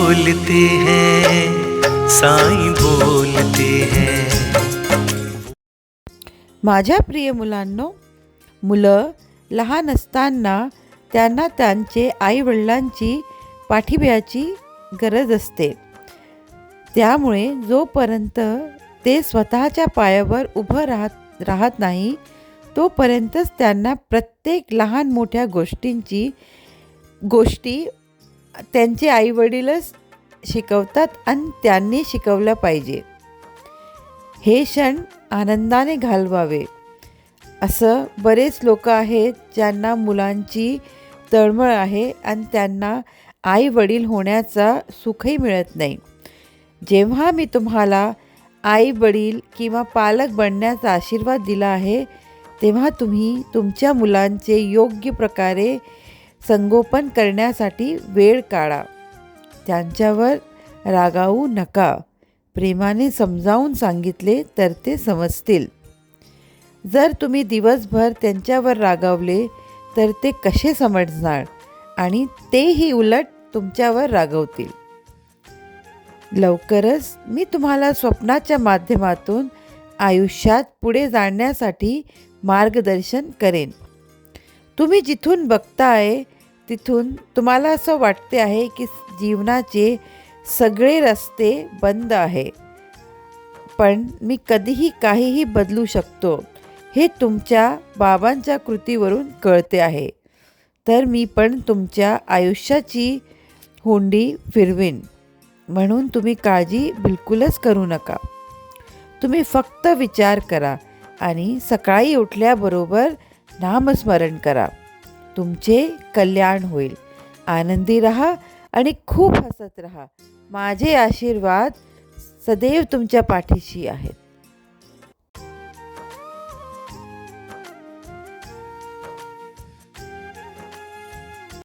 बोलते हैं, साईं बोलते हैं। माझ्या प्रिय मुलांनो, मुलं लहान असताना त्यांना त्यांचे आईवडिलांची पाठिंब्याची गरज असते. त्यामुळे जोपर्यंत ते स्वतःच्या पायावर उभं राहत नाही तोपर्यंतच त्यांना प्रत्येक लहान मोठ्या गोष्टी त्यांचे आईवडीलच शिकवतात आणि त्यांनी शिकवलं पाहिजे. हे क्षण आनंदाने घालवावे. असं बरेच लोक आहेत ज्यांना मुलांची तळमळ आहे आणि त्यांना आई वडील होण्याचा सुखही मिळत नाही. जेव्हा मी तुम्हाला आई वडील किंवा पालक बनण्याचा आशीर्वाद दिला आहे, तेव्हा तुम्ही तुमच्या मुलांचे योग्य प्रकारे संगोपन करण्यासाठी वेळ काढा. त्यांच्यावर रागावू नका. प्रेमाने समजावून सांगितले तर ते समजतील. जर तुम्ही दिवसभर त्यांच्यावर रागावले तर ते कसे समजणार आणि तेही उलट तुमच्यावर रागवतील. लवकरच मी तुम्हाला स्वप्नाच्या माध्यमातून आयुष्यात पुढे जाण्यासाठी मार्गदर्शन करेन. तुम्ही जिथून बघताय तिथून तुम्हाला असं वाटते आहे की जीवनाचे सगळे रस्ते बंद आहे, पण मी कधीही काहीही बदलू शकतो हे तुमच्या बाबांच्या कृतीवरून कळते आहे. तर मी पण तुमच्या आयुष्याची हुंडी फिरवीन, म्हणून तुम्ही काळजी बिलकुलच करू नका. तुम्ही फक्त विचार करा आणि सकाळी उठल्याबरोबर नामस्मरण करा. तुमचे कल्याण होईल. आनंदी राहा आणि खूप हसत राहा. माझे आशीर्वाद सदैव तुमच्या पाठीशी आहेत.